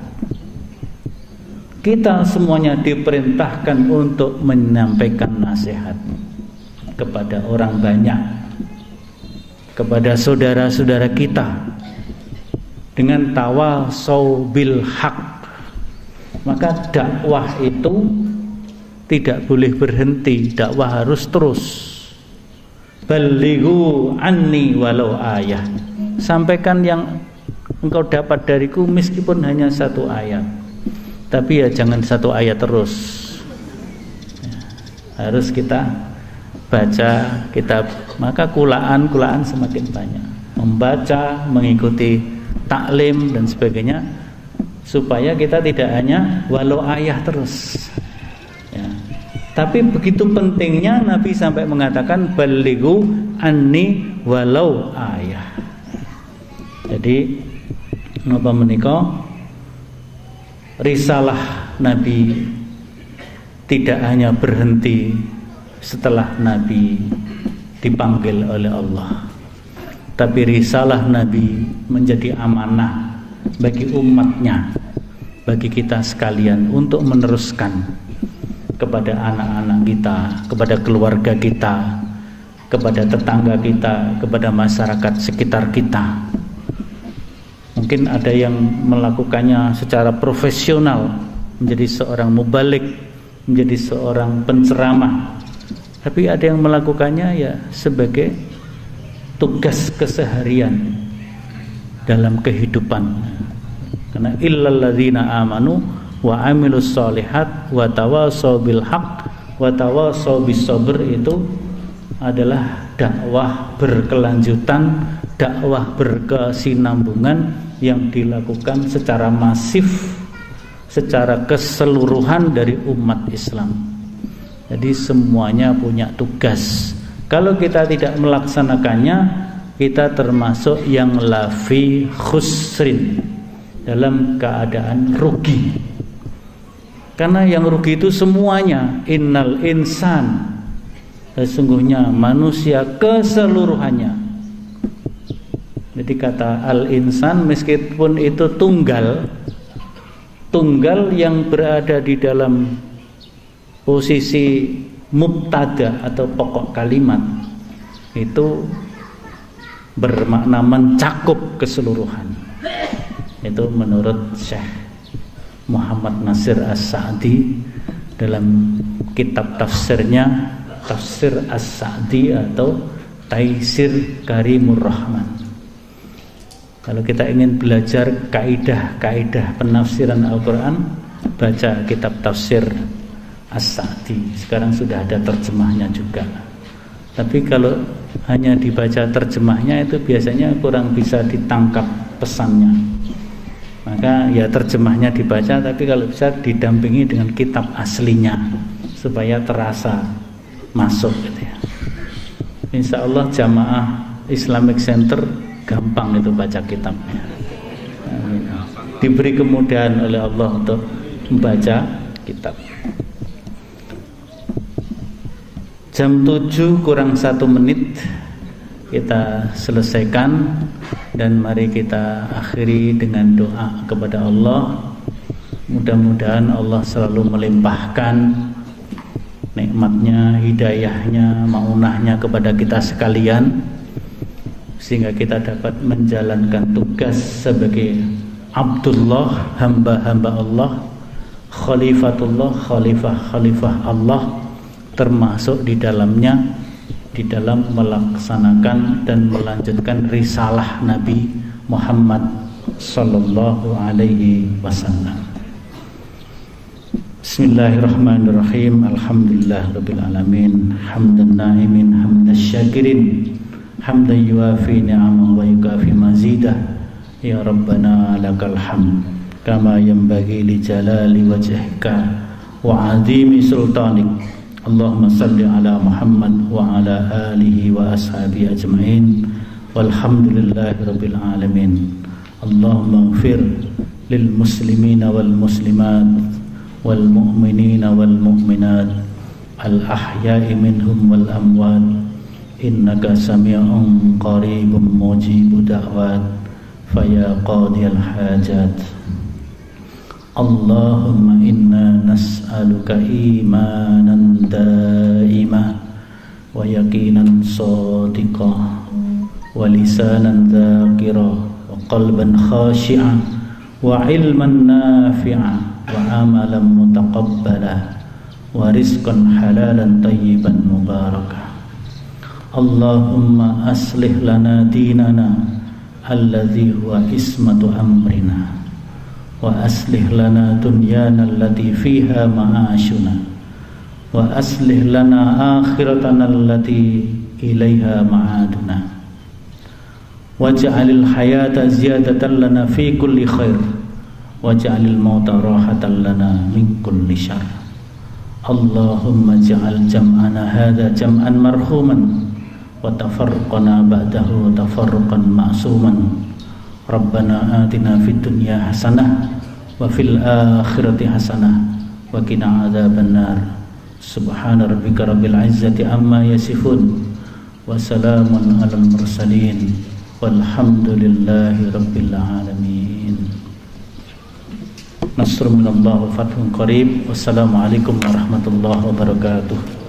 Kita semuanya diperintahkan untuk menyampaikan nasihat kepada orang banyak, kepada saudara-saudara kita, dengan tawasau bil haq. Maka dakwah itu tidak boleh berhenti, dakwah harus terus. Balighu anni walau ayah. Sampaikan yang engkau dapat dariku meskipun hanya satu ayat. Tapi ya jangan satu ayat terus. Harus kita baca kitab, maka kulaan semakin banyak. Membaca, mengikuti taklim dan sebagainya, supaya kita tidak hanya walau ayah terus ya. Tapi begitu pentingnya Nabi sampai mengatakan balighu anni walau ayah. Jadi napa menika risalah Nabi tidak hanya berhenti setelah Nabi dipanggil oleh Allah, tapi risalah Nabi menjadi amanah bagi umatnya, bagi kita sekalian untuk meneruskan kepada anak-anak kita, kepada keluarga kita, kepada tetangga kita, kepada masyarakat sekitar kita. Mungkin ada yang melakukannya secara profesional, menjadi seorang mubalik, menjadi seorang penceramah. Tapi ada yang melakukannya ya sebagai tugas keseharian dalam kehidupan. Karena illal ladzina amanu wa amilus shalihat wa tawasaw bil haqq wa tawasaw bis sabr itu adalah dakwah berkelanjutan, dakwah berkesinambungan yang dilakukan secara masif, secara keseluruhan dari umat Islam. Jadi semuanya punya tugas. Kalau kita tidak melaksanakannya, kita termasuk yang lafi khusrin, dalam keadaan rugi. Karena yang rugi itu semuanya. Innal insan, sesungguhnya manusia keseluruhannya. Jadi kata al-insan meskipun itu tunggal yang berada di dalam posisi mubtada atau pokok kalimat, itu bermakna mencakup keseluruhan. Itu menurut Syekh Muhammad Nasir As-Sa'di dalam kitab tafsirnya, Tafsir As-Sa'di atau Taisir Karimur Rahman. Kalau kita ingin belajar kaidah-kaidah penafsiran Al-Quran, baca kitab tafsir As-Sa'di. Sekarang sudah ada terjemahnya juga. Tapi kalau hanya dibaca terjemahnya itu biasanya kurang bisa ditangkap pesannya. Maka ya terjemahnya dibaca, tapi kalau bisa didampingi dengan kitab aslinya supaya terasa masuk gitu ya. Insya Allah jamaah Islamic Center gampang itu baca kitabnya. Diberi kemudahan oleh Allah untuk membaca kitab. Jam 7 kurang 1 menit kita selesaikan, dan mari kita akhiri dengan doa kepada Allah. Mudah-mudahan Allah selalu melimpahkan nikmatnya, hidayahnya, maunahnya kepada kita sekalian, sehingga kita dapat menjalankan tugas sebagai Abdullah, hamba-hamba Allah, Khalifatullah, khalifah Allah, termasuk di dalamnya di dalam melaksanakan dan melanjutkan risalah Nabi Muhammad sallallahu alaihi wasallam. Bismillahirrahmanirrahim. Alhamdulillahirabbil alamin. Hamdan na'imin, hamdas syakirin, hamdan yuafi ni'amahu wa yukafi mazidah. Ya Rabbana lakal hamd kama yanbaghi li jalali wajhika wa 'azimi sultanik. Allahumma salli ala Muhammad wa ala alihi wa ashabihi ajma'in, walhamdulillahi rabbil alamin. Allahumma ighfir lil muslimina wal muslimat wal mu'minina wal mu'minat al ahya'i minhum wal amwat, innaka sami'un qaribun mujibud da'wat, faya qadiyal hajat. Allahumma inna nas'aluka imanan daimah wa yaqinan sadiqah wa lisanan dzakirah wa qalban khashi'ah wa ilman nafi'ah wa amalan mutaqabbala wa rizqan halalan tayyiban mubarakah. Allahumma aslih lana dinana alladhi huwa ismatu amrina wa aslih lana dunyana allati fiha ma'ashuna wa aslih lana akhiratana allati ilaiha ma'aduna waj'alil hayata ziyadatan lana fi kulli khair waj'alil mauta rahatan lana min kulli syarr. Allahumma ja'al jam'ana hadha jam'an marhuman wa tafarraqana ba'dahu tafarruqan ma'suman. Rabbana atina fid dunya hasanah wa fil akhirati hasanah wa qina adzabannar. Subhana rabbika rabbil izzati amma yasifun wa salamun alal mursalin walhamdulillahi rabbil alamin. Nasrun minallah wa fathun qarib. Wassalamualaikum warahmatullahi wabarakatuh.